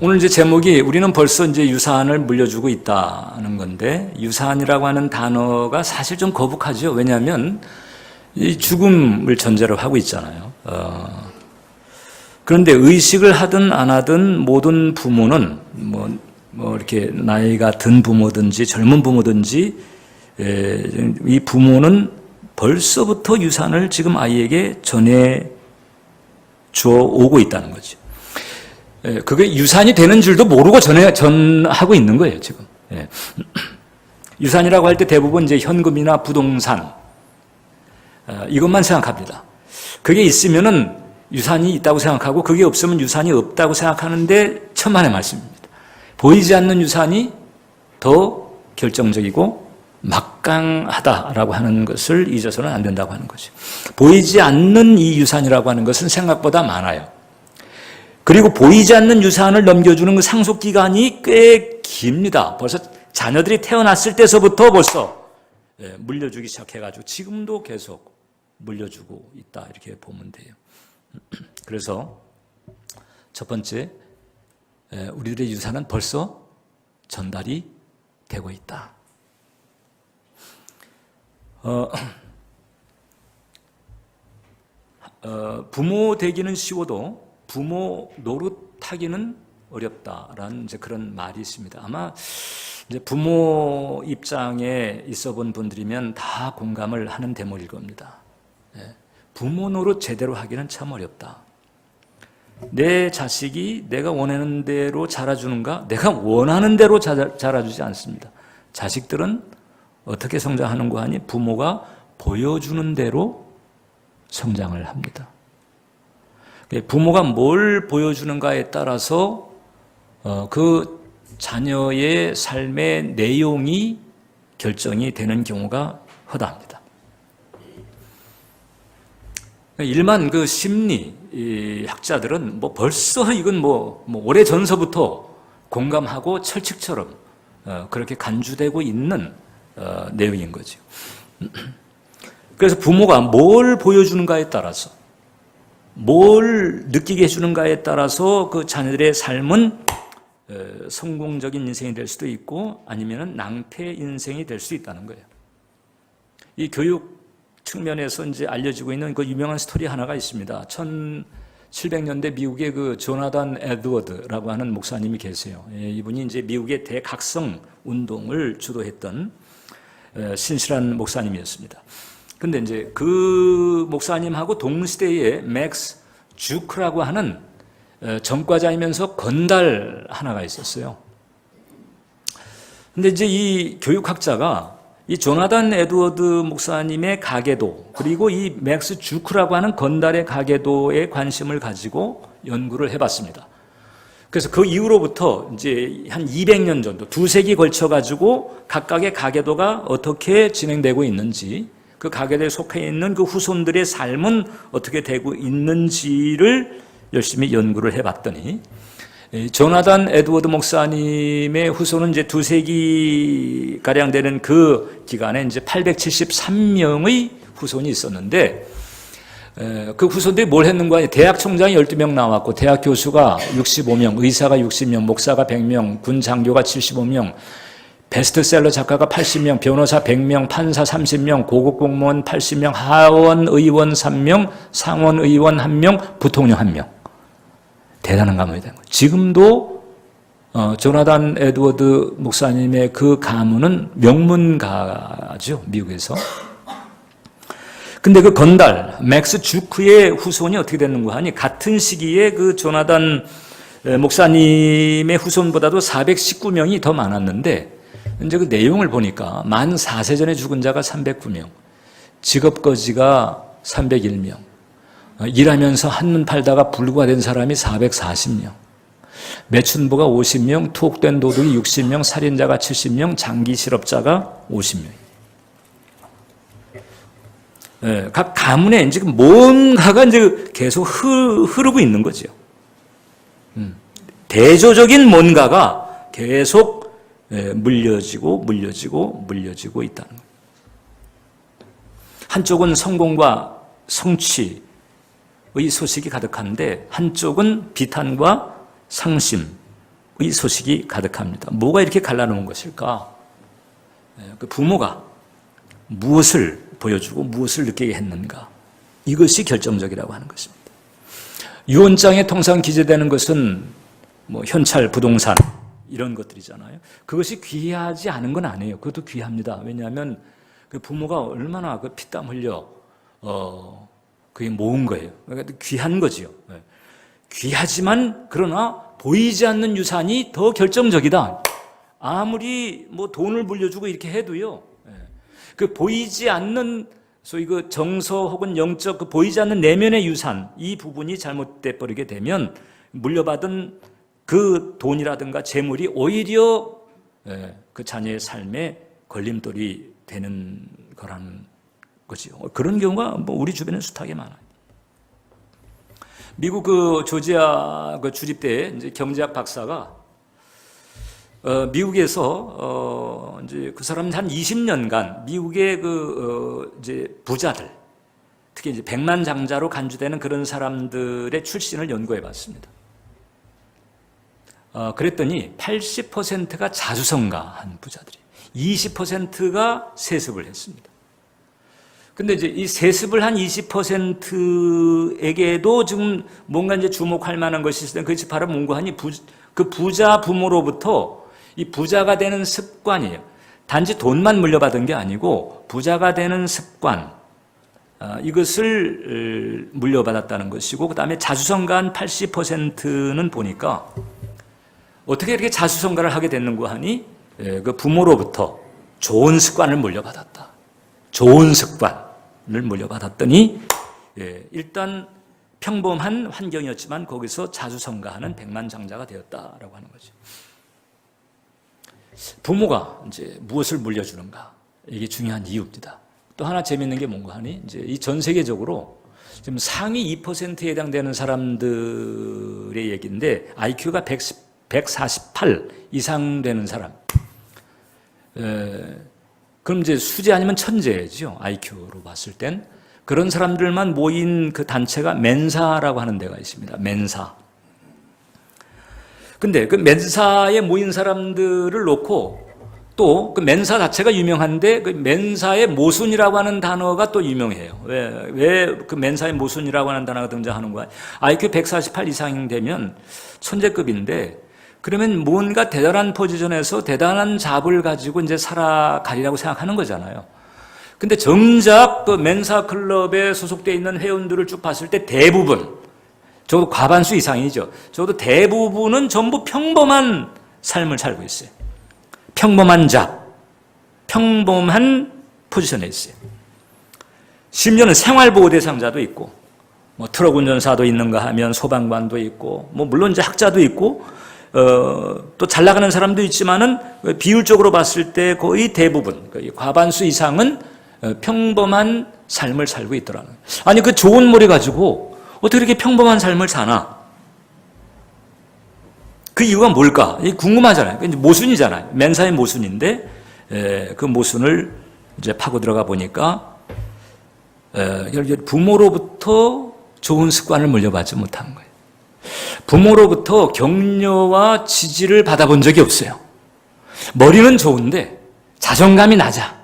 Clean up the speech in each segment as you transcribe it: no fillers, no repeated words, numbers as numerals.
오늘 이제 제목이 우리는 벌써 이제 유산을 물려주고 있다는 건데, 유산이라고 하는 단어가 사실 좀 거북하죠. 왜냐하면 이 죽음을 전제로 하고 있잖아요. 그런데 의식을 하든 안 하든 모든 부모는 뭐 이렇게 나이가 든 부모든지 젊은 부모든지 이 부모는 벌써부터 유산을 지금 아이에게 전해 주어 오고 있다는 거죠. 그게 유산이 되는 줄도 모르고 전하고 있는 거예요, 지금. 유산이라고 할 때 대부분 이제 현금이나 부동산, 이것만 생각합니다. 그게 있으면은 유산이 있다고 생각하고 그게 없으면 유산이 없다고 생각하는데 천만의 말씀입니다. 보이지 않는 유산이 더 결정적이고 막강하다라고 하는 것을 잊어서는 안 된다고 하는 거죠. 보이지 않는 이 유산이라고 하는 것은 생각보다 많아요. 그리고 보이지 않는 유산을 넘겨주는 그 상속기간이 꽤 깁니다. 벌써 자녀들이 태어났을 때서부터 벌써 물려주기 시작해가지고 지금도 계속 물려주고 있다, 이렇게 보면 돼요. 그래서 첫 번째, 우리들의 유산은 벌써 전달이 되고 있다. 부모 되기는 쉬워도 부모 노릇하기는 어렵다라는 이제 그런 말이 있습니다. 아마 이제 부모 입장에 있어 본 분들이면 다 공감을 하는 대목일 겁니다. 부모 노릇 제대로 하기는 참 어렵다. 내 자식이 내가 원하는 대로 자라주는가? 내가 원하는 대로 자라주지 않습니다. 자식들은 어떻게 성장하는가 하니 부모가 보여주는 대로 성장을 합니다. 부모가 뭘 보여주는가에 따라서 그 자녀의 삶의 내용이 결정이 되는 경우가 허다합니다. 일반 그 심리 학자들은 벌써 이건 오래 전서부터 공감하고 철칙처럼 그렇게 간주되고 있는 내용인 거죠. 그래서 부모가 뭘 보여주는가에 따라서, 뭘 느끼게 해주는가에 따라서 그 자녀들의 삶은 성공적인 인생이 될 수도 있고 아니면 낭패 인생이 될 수 있다는 거예요. 이 교육 측면에서 이제 알려지고 있는 그 유명한 스토리 하나가 있습니다. 1700년대 미국의 그 조나단 에드워드라고 하는 목사님이 계세요. 이분이 이제 미국의 대각성 운동을 주도했던 신실한 목사님이었습니다. 근데 이제 그 목사님하고 동시대에 맥스 주크라고 하는 전과자이면서 건달 하나가 있었어요. 근데 이제 이 교육학자가 이 조나단 에드워드 목사님의 가계도, 그리고 이 맥스 주크라고 하는 건달의 가계도에 관심을 가지고 연구를 해봤습니다. 그래서 그 이후로부터 이제 한 200년 정도, 2세기 걸쳐가지고 각각의 가계도가 어떻게 진행되고 있는지, 그 가계도에 속해 있는 그 후손들의 삶은 어떻게 되고 있는지를 열심히 연구를 해봤더니, 조나단 에드워드 목사님의 후손은 이제 2세기가량 되는 그 기간에 이제 873명의 후손이 있었는데, 그 후손들이 뭘 했는가? 대학 총장이 12명 나왔고, 대학 교수가 65명, 의사가 60명, 목사가 100명, 군 장교가 75명, 베스트셀러 작가가 80명, 변호사 100명, 판사 30명, 고급 공무원 80명, 하원 의원 3명, 상원 의원 1명, 부통령 1명. 대단한 가문이 된 거예요. 지금도 조나단 에드워드 목사님의 그 가문은 명문가죠, 미국에서. 근데 그 건달 맥스 주크의 후손이 어떻게 됐는가 하니, 같은 시기에 그 조나단 목사님의 후손보다도 419명이 더 많았는데, 이제 그 내용을 보니까 만 4세 전에 죽은 자가 309명, 직업거지가 301명, 일하면서 한눈 팔다가 불구가 된 사람이 440명, 매춘부가 50명, 투옥된 도둑이 60명, 살인자가 70명, 장기 실업자가 50명. 각 가문에 이제 뭔가가 이제 계속 흐르고 있는 거죠. 대조적인 뭔가가 계속 물려지고 있다는 거예요. 한쪽은 성공과 성취의 소식이 가득한데, 한쪽은 비탄과 상심, 소식이 가득합니다. 뭐가 이렇게 갈라놓은 것일까? 그 부모가 무엇을 보여주고 무엇을 느끼게 했는가? 이것이 결정적이라고 하는 것입니다. 유언장에 통상 기재되는 것은 뭐 현찰, 부동산 이런 것들이잖아요. 그것이 귀하지 않은 건 아니에요. 그것도 귀합니다. 왜냐하면 그 부모가 얼마나 그 피땀 흘려 그게 모은 거예요. 그러니까 귀한 거지요. 귀하지만 그러나 보이지 않는 유산이 더 결정적이다. 아무리 뭐 돈을 물려주고 이렇게 해도요. 그 보이지 않는 소위 그 정서 혹은 영적 그 보이지 않는 내면의 유산 이 부분이 잘못돼 버리게 되면 물려받은 그 돈이라든가 재물이 오히려 그 자녀의 삶에 걸림돌이 되는 거라는 거죠. 그런 경우가 뭐 우리 주변에 숱하게 많아요. 미국 그 조지아 그 주립대 이제 경제학 박사가 미국에서 이제 그 사람 한 20년간 미국의 이제 부자들, 특히 이제 백만장자로 간주되는 그런 사람들의 출신을 연구해봤습니다. 그랬더니 80%가 자수성가한 부자들이, 20%가 세습을 했습니다. 근데 이제 이 세습을 한 20%에게도 지금 뭔가 이제 주목할 만한 것이 있을 때 그것이 바로 뭔가 하니 그 부자 부모로부터 이 부자가 되는 습관이에요. 단지 돈만 물려받은 게 아니고 부자가 되는 습관, 이것을 물려받았다는 것이고, 그 다음에 자수성가한 80%는 보니까 어떻게 이렇게 자수성가를 하게 됐는가 하니 그 부모로부터 좋은 습관을 물려받았다. 좋은 습관을 물려받았더니 일단 평범한 환경이었지만 거기서 자수성가하는 백만장자가 되었다라고 하는 거죠. 부모가 이제 무엇을 물려주는가, 이게 중요한 이유입니다. 또 하나 재밌는 게 뭔가 하니 이제 이 전 세계적으로 지금 상위 2%에 해당되는 사람들의 얘기인데 IQ가 148 이상 되는 사람. 그럼 이제 수재 아니면 천재죠. IQ로 봤을 땐. 그런 사람들만 모인 그 단체가 멘사라고 하는 데가 있습니다. 멘사. 근데 그 멘사에 모인 사람들을 놓고 또 그 멘사 자체가 유명한데 그 멘사의 모순이라고 하는 단어가 또 유명해요. 왜 그 멘사의 모순이라고 하는 단어가 등장하는 거야? IQ 148 이상 되면 천재급인데 그러면 뭔가 대단한 포지션에서 대단한 잡을 가지고 이제 살아가리라고 생각하는 거잖아요. 근데 정작 그 멘사 클럽에 소속되어 있는 회원들을 쭉 봤을 때 대부분, 적어도 과반수 이상이죠. 적어도 대부분은 전부 평범한 삶을 살고 있어요. 평범한 잡, 평범한 포지션에 있어요. 심지어는 생활보호 대상자도 있고, 뭐 트럭 운전사도 있는가 하면 소방관도 있고, 뭐 물론 이제 학자도 있고, 또 잘 나가는 사람도 있지만은 비율적으로 봤을 때 거의 대부분, 거의 과반수 이상은 평범한 삶을 살고 있더라는. 아니 그 좋은 머리 가지고 어떻게 이렇게 평범한 삶을 사나? 그 이유가 뭘까? 궁금하잖아요. 이제 모순이잖아요. 멘사의 모순인데 그 모순을 이제 파고 들어가 보니까 부모로부터 좋은 습관을 물려받지 못한 거예요. 부모로부터 격려와 지지를 받아본 적이 없어요. 머리는 좋은데 자존감이 낮아.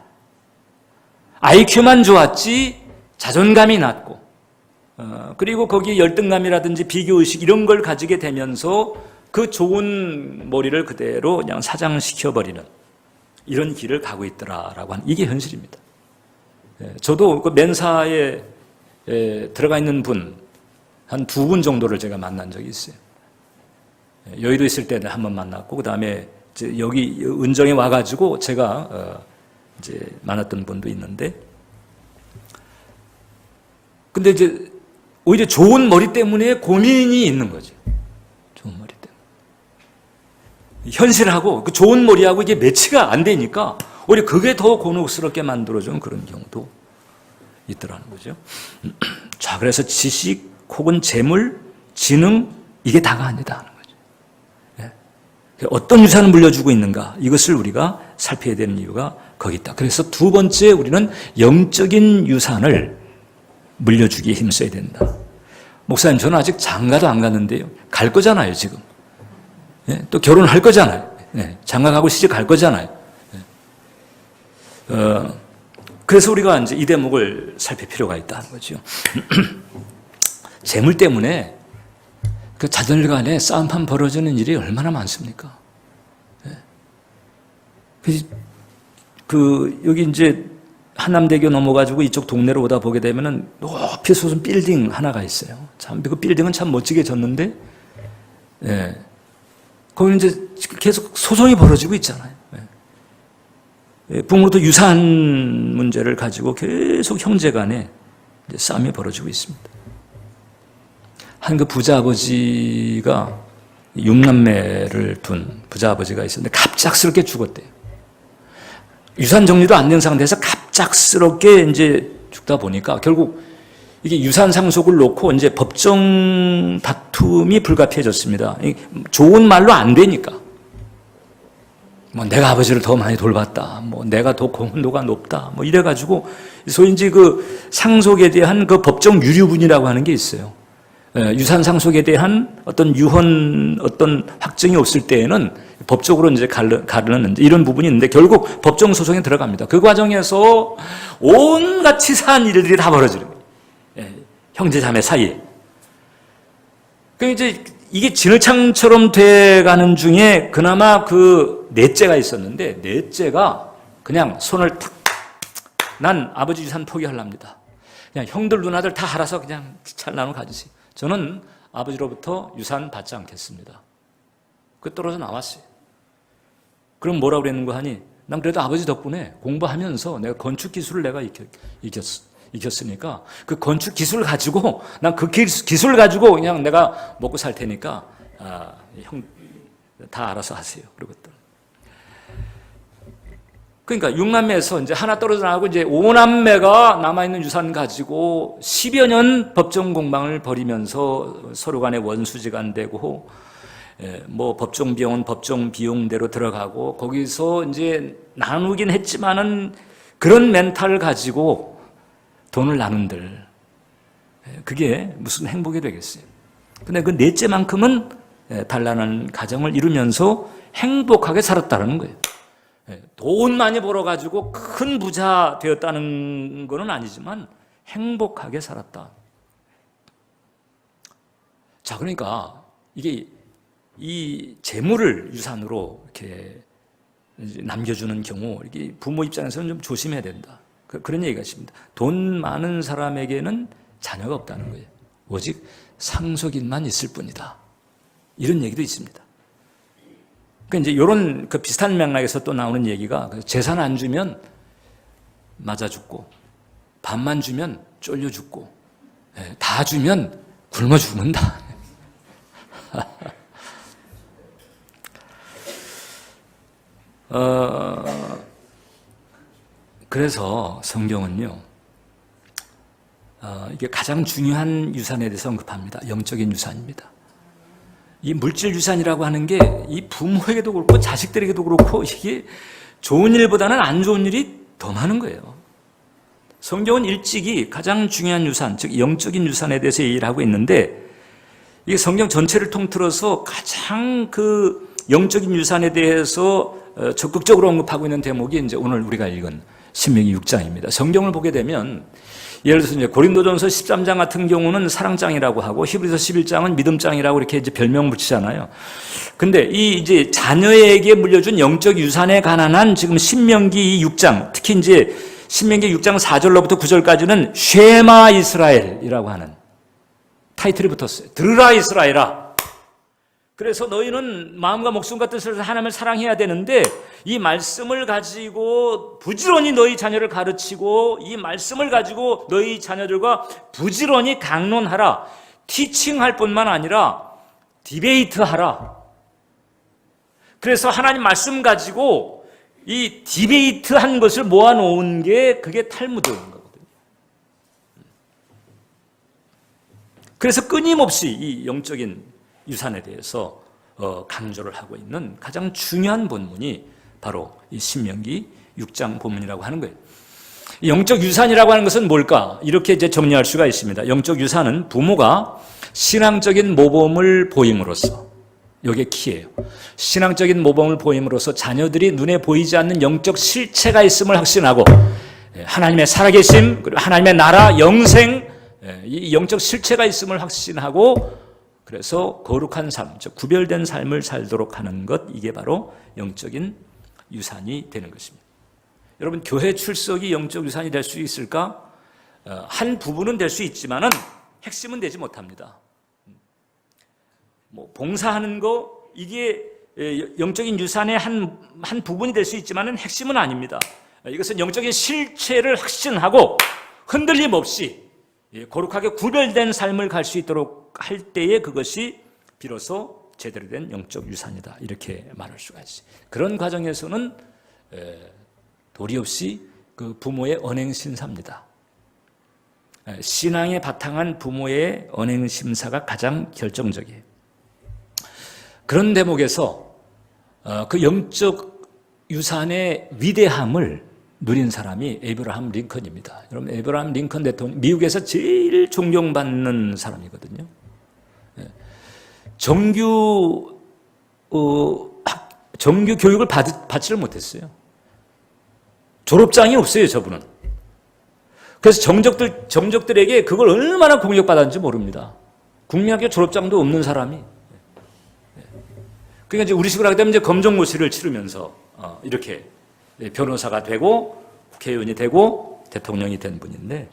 IQ만 좋았지 자존감이 낮고, 그리고 거기에 열등감이라든지 비교의식 이런 걸 가지게 되면서 그 좋은 머리를 그대로 그냥 사장시켜버리는 이런 길을 가고 있더라라고 하는, 이게 현실입니다. 저도 그 멘사에 들어가 있는 분 한 2분 정도를 제가 만난 적이 있어요. 여의도 있을 때는 한 번 만났고, 그 다음에 여기 은정에 와가지고 제가 이제 만났던 분도 있는데, 근데 이제 오히려 좋은 머리 때문에 고민이 있는 거죠. 좋은 머리 때문에. 현실하고 그 좋은 머리하고 이게 매치가 안 되니까 오히려 그게 더 곤혹스럽게 만들어주는 그런 경우도 있더라는 거죠. 자, 그래서 지식 혹은 재물, 지능, 이게 다가 아니다 하는 거죠. 어떤 유산을 물려주고 있는가, 이것을 우리가 살펴야 되는 이유가 거기 있다. 그래서 두 번째, 우리는 영적인 유산을 물려주기에 힘써야 된다. 목사님, 저는 아직 장가도 안 갔는데요. 갈 거잖아요, 지금. 예? 또 결혼할 거잖아요. 예? 장가가고 시집 갈 거잖아요. 예? 그래서 우리가 이제 이 대목을 살필 필요가 있다는 거죠. 재물 때문에 그 자녀들 간에 싸움판 벌어지는 일이 얼마나 많습니까? 예? 여기 이제 한남대교 넘어가지고 이쪽 동네로 오다 보게 되면은 높이 솟은 빌딩 하나가 있어요. 참, 그 빌딩은 참 멋지게 졌는데, 예. 거기 이제 계속 소송이 벌어지고 있잖아요. 예. 부모도 유산 문제를 가지고 계속 형제 간에 싸움이 벌어지고 있습니다. 한 그 부자 아버지가 6남매를 둔 부자 아버지가 있었는데 갑작스럽게 죽었대요. 유산 정리도 안 된 상태에서 갑작스럽게 이제 죽다 보니까 결국 이게 유산 상속을 놓고 이제 법정 다툼이 불가피해졌습니다. 좋은 말로 안 되니까. 뭐 내가 아버지를 더 많이 돌봤다. 뭐 내가 더 공헌도가 높다. 뭐 이래가지고 소위 이제 그 상속에 대한 그 법정 유류분이라고 하는 게 있어요. 유산 상속에 대한 어떤 유헌 어떤 확정이 없을 때에는 법적으로 이제 가르는 이런 부분이 있는데 결국 법정 소송에 들어갑니다. 그 과정에서 온갖 치사한 일들이 다 벌어지는 거예요. 형제 자매 사이에. 그 이제 이게 진흙창처럼 돼가는 중에 그나마 그 넷째가 있었는데 넷째가 그냥 손을 탁, 난 아버지 유산 포기하랍니다. 그냥 형들 누나들 다 알아서 그냥 찰나누 가지세요. 저는 아버지로부터 유산 받지 않겠습니다. 그 떨어져 나왔어요. 그럼 뭐라고 그랬는가 하니 난 그래도 아버지 덕분에 공부하면서 내가 건축 기술을 내가 익혔으니까 그 건축 기술 가지고 난 그 기술 가지고 그냥 내가 먹고 살 테니까 형 다 알아서 하세요. 그러거든. 그러니까 6남매에서 이제 하나 떨어져 나가고 이제 5남매가 남아있는 유산 가지고 10여 년 법정 공방을 벌이면서 서로 간에 원수지간 되고 뭐 법정 비용은 법정 비용대로 들어가고 거기서 이제 나누긴 했지만은 그런 멘탈을 가지고 돈을 나눈들 그게 무슨 행복이 되겠어요. 근데 그 넷째만큼은 단란한 가정을 이루면서 행복하게 살았다는 거예요. 돈 많이 벌어가지고 큰 부자 되었다는 건 아니지만 행복하게 살았다. 자, 그러니까 이게 이 재물을 유산으로 이렇게 남겨주는 경우 이게 부모 입장에서는 좀 조심해야 된다. 그런 얘기가 있습니다. 돈 많은 사람에게는 자녀가 없다는 거예요. 오직 상속인만 있을 뿐이다. 이런 얘기도 있습니다. 그러니까 이제 이런 그 비슷한 맥락에서 또 나오는 얘기가 재산 안 주면 맞아 죽고, 반만 주면 쫄려 죽고, 다 주면 굶어 죽는다. 그래서 성경은요, 이게 가장 중요한 유산에 대해서 언급합니다. 영적인 유산입니다. 이 물질 유산이라고 하는 게 이 부모에게도 그렇고 자식들에게도 그렇고 이게 좋은 일보다는 안 좋은 일이 더 많은 거예요. 성경은 일찍이 가장 중요한 유산, 즉 영적인 유산에 대해서 얘기를 하고 있는데 이게 성경 전체를 통틀어서 가장 그 영적인 유산에 대해서 적극적으로 언급하고 있는 대목이 이제 오늘 우리가 읽은 신명기 6장입니다. 성경을 보게 되면 예를 들어서 이제 고린도전서 13장 같은 경우는 사랑장이라고 하고 히브리서 11장은 믿음장이라고 이렇게 이제 별명 붙이잖아요. 근데 이 이제 자녀에게 물려준 영적 유산에 관한 한 지금 신명기 6장, 특히 이제 신명기 6장 4절로부터 9절까지는 쉐마 이스라엘이라고 하는 타이틀이 붙었어요. 들으라 이스라엘아. 그래서 너희는 마음과 목숨과 뜻을 하나님을 사랑해야 되는데 이 말씀을 가지고 부지런히 너희 자녀를 가르치고 이 말씀을 가지고 너희 자녀들과 부지런히 강론하라. 티칭할 뿐만 아니라 디베이트하라. 그래서 하나님 말씀 가지고 이 디베이트한 것을 모아놓은 게 그게 탈무드인 거거든요. 그래서 끊임없이 이 영적인 유산에 대해서 강조를 하고 있는 가장 중요한 본문이 바로 이 신명기 6장 본문이라고 하는 거예요. 영적 유산이라고 하는 것은 뭘까? 이렇게 이제 정리할 수가 있습니다. 영적 유산은 부모가 신앙적인 모범을 보임으로써 이게 키예요. 신앙적인 모범을 보임으로써 자녀들이 눈에 보이지 않는 영적 실체가 있음을 확신하고 하나님의 살아계심, 그리고 하나님의 나라, 영생, 이 영적 실체가 있음을 확신하고 그래서 거룩한 삶, 즉 구별된 삶을 살도록 하는 것, 이게 바로 영적인 유산이 되는 것입니다. 여러분, 교회 출석이 영적 유산이 될 수 있을까? 한 부분은 될 수 있지만은 핵심은 되지 못합니다. 봉사하는 거, 이게 영적인 유산의 한 부분이 될 수 있지만은 핵심은 아닙니다. 이것은 영적인 실체를 확신하고 흔들림 없이 거룩하게 구별된 삶을 갈 수 있도록 할 때에 그것이 비로소 제대로 된 영적 유산이다, 이렇게 말할 수가 있어요. 그런 과정에서는 도리 없이 그 부모의 언행심사입니다. 신앙에 바탕한 부모의 언행심사가 가장 결정적이에요. 그런 대목에서 그 영적 유산의 위대함을 누린 사람이 에이브러함 링컨입니다. 여러분, 에이브러함 링컨 대통령, 미국에서 제일 존경받는 사람이거든요. 정규 교육을 받지를 못했어요. 졸업장이 없어요, 저분은. 그래서 정적들에게 그걸 얼마나 공격받았는지 모릅니다. 국민학교 졸업장도 없는 사람이. 그러니까 이제 우리식으로 하게 되면 이제 검정고시를 치르면서 이렇게 변호사가 되고 국회의원이 되고 대통령이 된 분인데,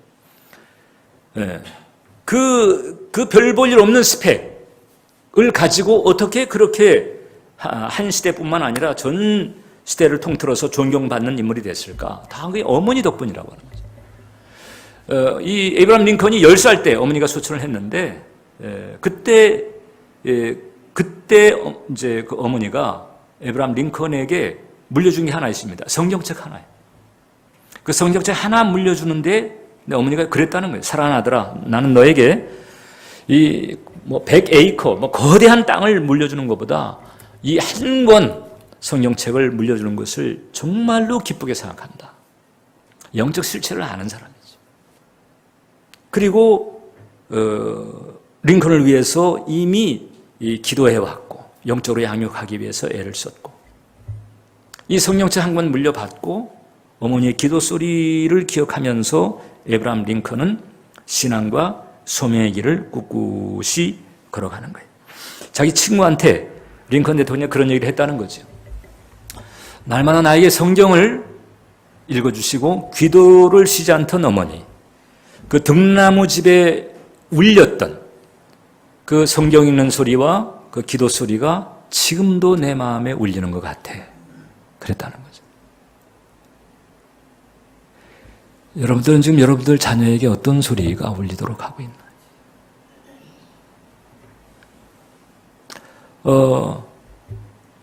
그 별 볼 일 없는 스펙을 가지고 어떻게 그렇게 한 시대뿐만 아니라 전 시대를 통틀어서 존경받는 인물이 됐을까? 다 그게 어머니 덕분이라고 하는 거죠. 이 에이브러함 링컨이 10살 때 어머니가 소천을 했는데, 그때 이제 그 어머니가 에이브러함 링컨에게 물려준 게 하나 있습니다. 성경책 하나예요. 그 성경책 하나 물려주는데 어머니가 그랬다는 거예요. 사랑하는 아들아, 나는 너에게 이 100에이커, 거대한 땅을 물려주는 것보다 이 한 권 성경책을 물려주는 것을 정말로 기쁘게 생각한다. 영적 실체를 아는 사람이죠. 그리고 링컨을 위해서 이미 기도해왔고 영적으로 양육하기 위해서 애를 썼고, 이 성경책 한 권 물려받고 어머니의 기도 소리를 기억하면서 에이브러함 링컨은 신앙과 소명의 길을 꿋꿋이 걸어가는 거예요. 자기 친구한테 링컨 대통령이 그런 얘기를 했다는 거죠. 날마다 나에게 성경을 읽어주시고 기도를 쉬지 않던 어머니, 그 등나무 집에 울렸던 그 성경 읽는 소리와 그 기도 소리가 지금도 내 마음에 울리는 것 같아. 그랬다는 거죠. 여러분들은 지금 여러분들 자녀에게 어떤 소리가 울리도록 하고 있나요?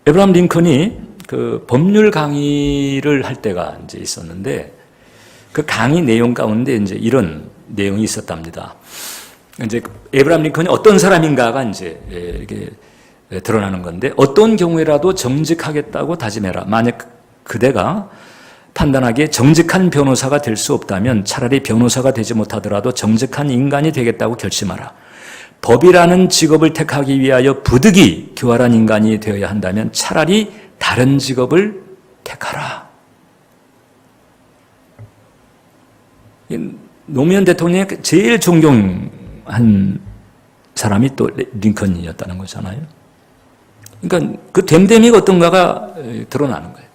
에이브러함 링컨이 그 법률 강의를 할 때가 이제 있었는데, 그 강의 내용 가운데 이제 이런 내용이 있었답니다. 이제 에이브러함 링컨이 어떤 사람인가가 이제 이렇게 드러나는 건데, 어떤 경우에라도 정직하겠다고 다짐해라. 만약 그대가 판단하기에 정직한 변호사가 될 수 없다면 차라리 변호사가 되지 못하더라도 정직한 인간이 되겠다고 결심하라. 법이라는 직업을 택하기 위하여 부득이 교활한 인간이 되어야 한다면 차라리 다른 직업을 택하라. 노무현 대통령이 제일 존경한 사람이 또 링컨이었다는 거잖아요. 그러니까 그 됨됨이가 어떤가가 드러나는 거예요.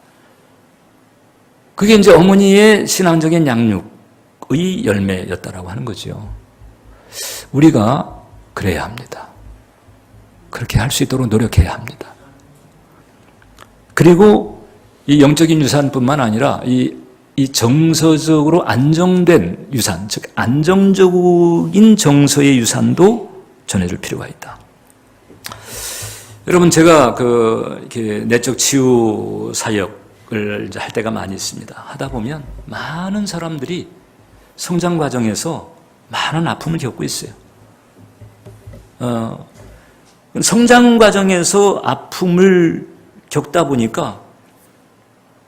그게 이제 어머니의 신앙적인 양육의 열매였다라고 하는 거죠. 우리가 그래야 합니다. 그렇게 할 수 있도록 노력해야 합니다. 그리고 이 영적인 유산뿐만 아니라 이 정서적으로 안정된 유산, 즉 안정적인 정서의 유산도 전해줄 필요가 있다. 여러분, 제가 이렇게 내적 치유 사역을 이제 할 때가 많이 있습니다. 하다 보면 많은 사람들이 성장 과정에서 많은 아픔을 겪고 있어요. 성장 과정에서 아픔을 겪다 보니까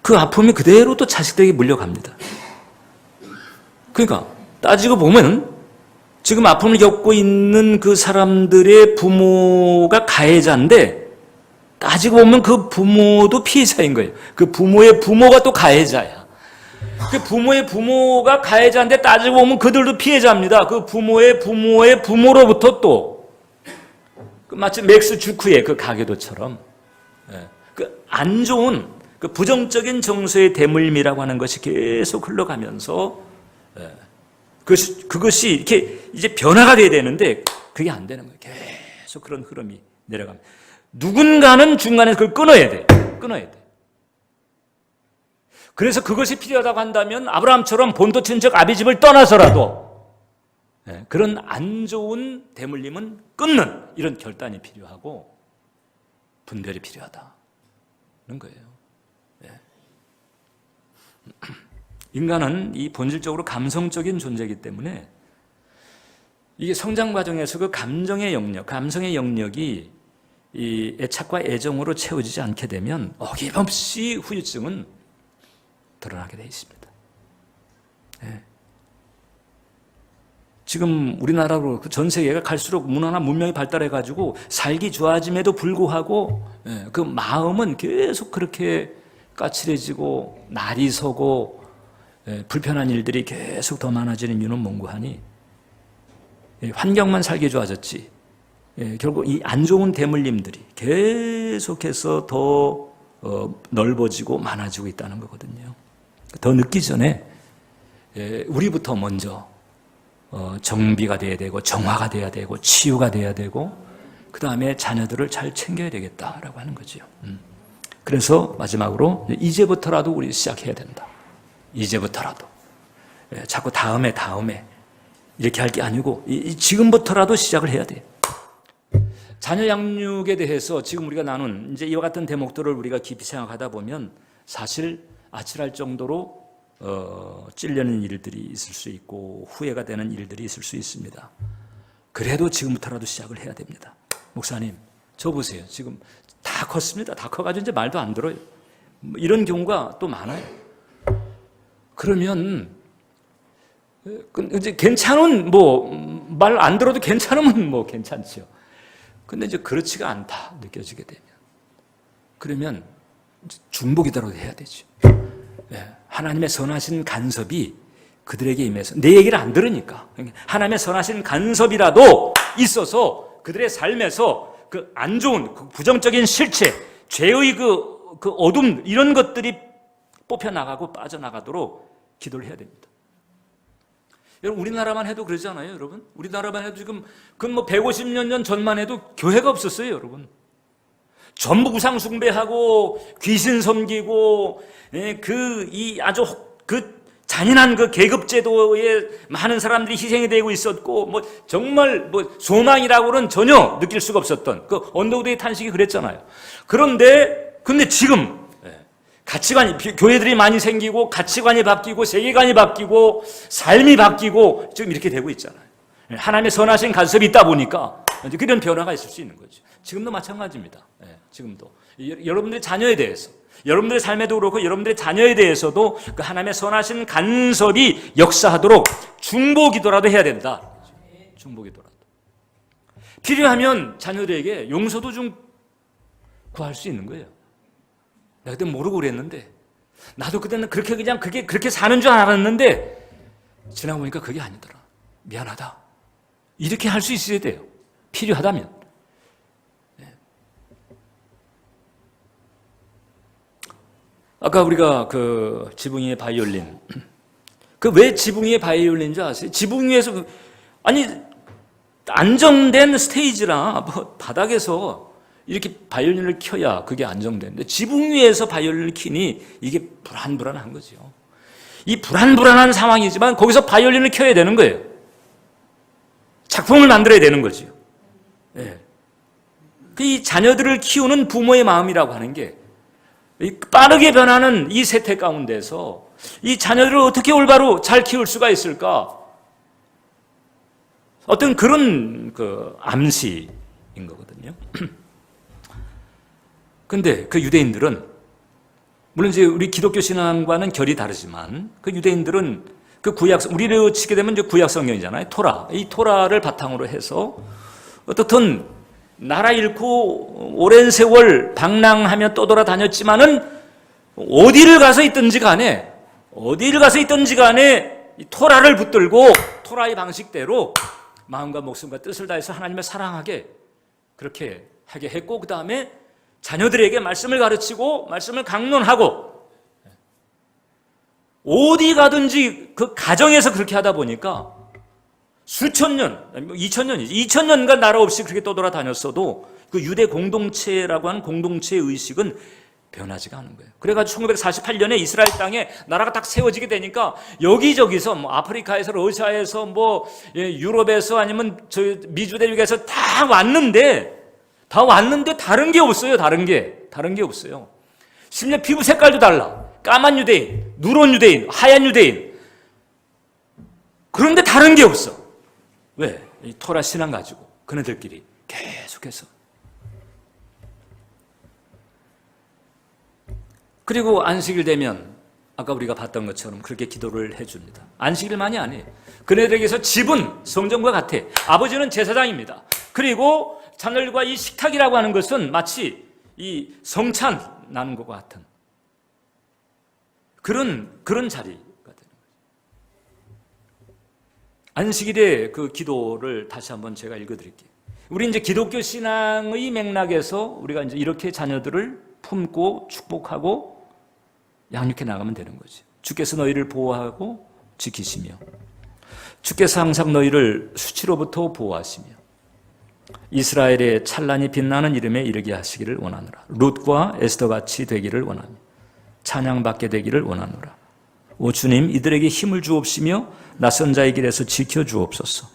그 아픔이 그대로 또 자식들에게 물려갑니다. 그러니까 따지고 보면 지금 아픔을 겪고 있는 그 사람들의 부모가 가해자인데 따지고 보면 그 부모도 피해자인 거예요. 그 부모의 부모가 또 가해자야. 그 부모의 부모가 가해자인데 따지고 보면 그들도 피해자입니다. 그 부모의 부모의 부모로부터 또 마치 맥스 주크의 그 가계도처럼 그 안 좋은 그 부정적인 정서의 대물림이라고 하는 것이 계속 흘러가면서 그것이 이렇게 이제 변화가 돼야 되는데 그게 안 되는 거예요. 계속 그런 흐름이 내려갑니다. 누군가는 중간에 그걸 끊어야 돼. 끊어야 돼. 그래서 그것이 필요하다고 한다면 아브라함처럼 본토 친척 아비집을 떠나서라도 그런 안 좋은 대물림은 끊는 이런 결단이 필요하고 분별이 필요하다는 거예요. 인간은 이 본질적으로 감성적인 존재이기 때문에 이게 성장 과정에서 그 감정의 영역, 감성의 영역이 이 애착과 애정으로 채워지지 않게 되면 어김없이 후유증은 드러나게 되어 있습니다. 지금 우리나라로 전 세계가 갈수록 문화나 문명이 발달해가지고 살기 좋아짐에도 불구하고 그 마음은 계속 그렇게 까칠해지고 날이 서고 불편한 일들이 계속 더 많아지는 이유는 뭔고하니 환경만 살기 좋아졌지 결국 이 안 좋은 대물림들이 계속해서 더 넓어지고 많아지고 있다는 거거든요. 더 늦기 전에 우리부터 먼저 정비가 돼야 되고 정화가 돼야 되고 치유가 돼야 되고 그 다음에 자녀들을 잘 챙겨야 되겠다라고 하는 거죠. 그래서 마지막으로 이제부터라도 우리 시작해야 된다. 이제부터라도 자꾸 다음에 이렇게 할 게 아니고 지금부터라도 시작을 해야 돼. 자녀 양육에 대해서 지금 우리가 나눈 이제 이와 같은 대목들을 우리가 깊이 생각하다 보면 사실 아찔할 정도로 찔려는 일들이 있을 수 있고 후회가 되는 일들이 있을 수 있습니다. 그래도 지금부터라도 시작을 해야 됩니다. 목사님, 저 보세요. 지금 다 컸습니다. 다 커가지고 이제 말도 안 들어요. 이런 경우가 또 많아요. 그러면 이제 괜찮은 말 안 들어도 괜찮으면 괜찮죠. 근데 이제 그렇지가 않다 느껴지게 되면 그러면 중보기도라도 해야 되죠. 하나님의 선하신 간섭이 그들에게 임해서 내 얘기를 안 들으니까 하나님의 선하신 간섭이라도 있어서 그들의 삶에서 그 안 좋은 그 부정적인 실체, 죄의 그 어둠 이런 것들이 뽑혀나가고 빠져나가도록 기도를 해야 됩니다. 여러분 우리나라만 해도 그러잖아요, 여러분. 우리나라만 해도 지금 그건 150년 전만 해도 교회가 없었어요, 여러분. 전부 우상 숭배하고 귀신 섬기고 아주 잔인한 그 계급 제도에 많은 사람들이 희생이 되고 있었고 정말 소망이라고는 전혀 느낄 수가 없었던 그 언더우드의 탄식이 그랬잖아요. 근데 지금 가치관이 교회들이 많이 생기고 가치관이 바뀌고 세계관이 바뀌고 삶이 바뀌고 지금 이렇게 되고 있잖아요. 하나님의 선하신 간섭이 있다 보니까 그런 변화가 있을 수 있는 거죠. 지금도 마찬가지입니다. 지금도 여러분들의 자녀에 대해서 여러분들의 삶에도 그렇고 여러분들의 자녀에 대해서도 그 하나님의 선하신 간섭이 역사하도록 중보기도라도 해야 된다. 중보기도라도 필요하면 자녀들에게 용서도 좀 구할 수 있는 거예요. 내가 그때 모르고 그랬는데 나도 그때는 그렇게 사는 줄 알았는데 지나고 보니까 그게 아니더라. 미안하다. 이렇게 할 수 있어야 돼요. 필요하다면. 아까 우리가 그 지붕 위의 바이올린 왜 지붕 위의 바이올린인 줄 아세요? 지붕 위에서 안정된 스테이지나 바닥에서 이렇게 바이올린을 켜야 그게 안정되는데 지붕 위에서 바이올린을 키니 이게 불안불안한 거죠. 이 불안불안한 상황이지만 거기서 바이올린을 켜야 되는 거예요. 작품을 만들어야 되는 거죠. 이 자녀들을 키우는 부모의 마음이라고 하는 게 빠르게 변하는 이 세태 가운데서 이 자녀들을 어떻게 올바로 잘 키울 수가 있을까? 어떤 그런 암시인 거거든요. 근데 그 유대인들은 물론 이제 우리 기독교 신앙과는 결이 다르지만 그 유대인들은 그 우리로 치게 되면 이제 구약 성경이잖아요. 토라. 이 토라를 바탕으로 해서 어떻든 나라 잃고 오랜 세월 방랑하며 떠돌아다녔지만은 어디를 가서 있든지 간에 이 토라를 붙들고 토라의 방식대로 마음과 목숨과 뜻을 다해서 하나님을 사랑하게 그렇게 하게 했고, 그 다음에 자녀들에게 말씀을 가르치고 말씀을 강론하고, 어디 가든지 그 가정에서 그렇게 하다 보니까 수천 년, 2000년간 나라 없이 그렇게 떠돌아다녔어도 그 유대 공동체라고 하는 공동체의 의식은 변하지가 않은 거예요. 그래가지고 1948년에 이스라엘 땅에 나라가 딱 세워지게 되니까 여기저기서 뭐 아프리카에서, 러시아에서, 뭐 유럽에서, 아니면 저 미주 대륙에서 다 왔는데 다른 게 없어요. 다른 게 없어요. 심지어 피부 색깔도 달라. 까만 유대인, 누런 유대인, 하얀 유대인. 그런데 다른 게 없어. 왜? 이 토라 신앙 가지고 그네들끼리 계속해서. 그리고 안식일 되면 아까 우리가 봤던 것처럼 그렇게 기도를 해줍니다. 안식일만이 아니에요. 그네들에게서 집은 성전과 같아. 아버지는 제사장입니다. 그리고 자녀들과 이 식탁이라고 하는 것은 마치 이 성찬 나는 것과 같은 그런 자리가 되는 거죠. 안식일의 그 기도를 다시 한번 제가 읽어드릴게요. 우리 이제 기독교 신앙의 맥락에서 우리가 이제 이렇게 자녀들을 품고 축복하고 양육해 나가면 되는 거지. 주께서 너희를 보호하고 지키시며 주께서 항상 너희를 수치로부터 보호하시며 이스라엘의 찬란히 빛나는 이름에 이르게 하시기를 원하노라. 룻과 에스더같이 되기를 원하며 찬양받게 되기를 원하노라. 오 주님, 이들에게 힘을 주옵시며 낯선 자의 길에서 지켜주옵소서.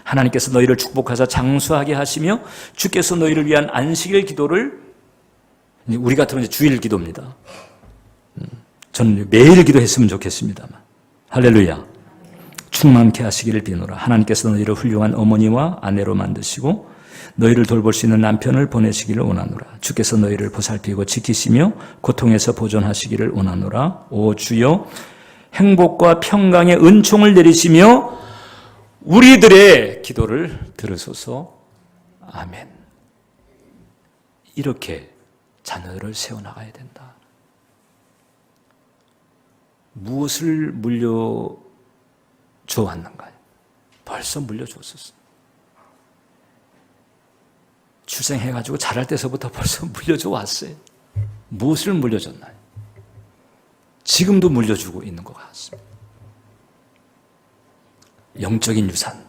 하나님께서 너희를 축복하사 장수하게 하시며 주께서 너희를 위한 안식일 기도를, 우리 같으면 이제 주일 기도입니다. 저는 매일 기도했으면 좋겠습니다만, 할렐루야. 충만케 하시기를 비노라. 하나님께서 너희를 훌륭한 어머니와 아내로 만드시고 너희를 돌볼 수 있는 남편을 보내시기를 원하노라. 주께서 너희를 보살피고 지키시며 고통에서 보존하시기를 원하노라. 오 주여, 행복과 평강의 은총을 내리시며 우리들의 기도를 들으소서. 아멘. 이렇게 자녀를 세워나가야 된다. 무엇을 물려줘 왔는가요? 벌써 물려줬었어. 출생해가지고 자랄 때서부터 벌써 물려줘 왔어요. 무엇을 물려줬나요? 지금도 물려주고 있는 것 같습니다. 영적인 유산,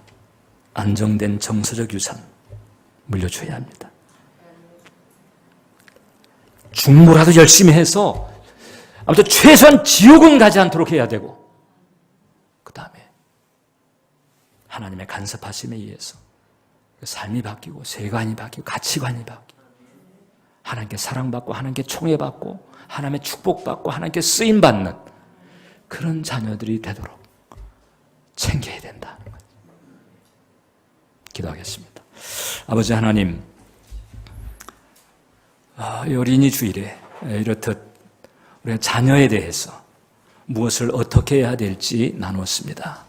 안정된 정서적 유산 물려줘야 합니다. 중고라도 열심히 해서 아무튼 최소한 지옥은 가지 않도록 해야 되고, 그 다음에 하나님의 간섭하심에 의해서 삶이 바뀌고 세관이 바뀌고 가치관이 바뀌고 하나님께 사랑받고 하나님께 총애받고 하나님의 축복받고 하나님께 쓰임받는 그런 자녀들이 되도록 챙겨야 된다는 거예요. 기도하겠습니다. 아버지 하나님, 어린이 주일에 이렇듯 우리 자녀에 대해서 무엇을 어떻게 해야 될지 나누었습니다.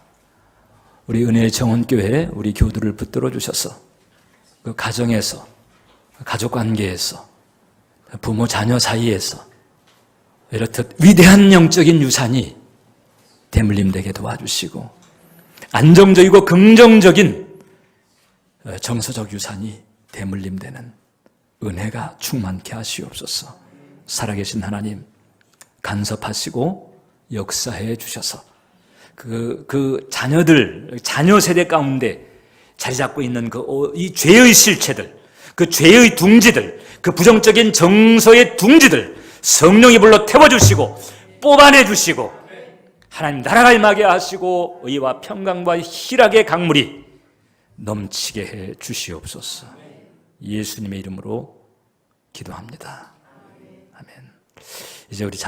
우리 은혜의 정원교회 우리 교우들을 붙들어 주셔서 그 가정에서, 가족관계에서, 부모 자녀 사이에서 이렇듯 위대한 영적인 유산이 대물림되게 도와주시고 안정적이고 긍정적인 정서적 유산이 대물림되는 은혜가 충만케 하시옵소서. 살아계신 하나님, 간섭하시고 역사해 주셔서 그 자녀들, 자녀 세대 가운데 자리 잡고 있는 이 죄의 실체들, 그 죄의 둥지들, 그 부정적인 정서의 둥지들 성령이 불러 태워주시고 뽑아내주시고 하나님 나라가 임하게 하시고 의와 평강과 희락의 강물이 넘치게 해 주시옵소서. 예수님의 이름으로 기도합니다. 아멘. 이제 우리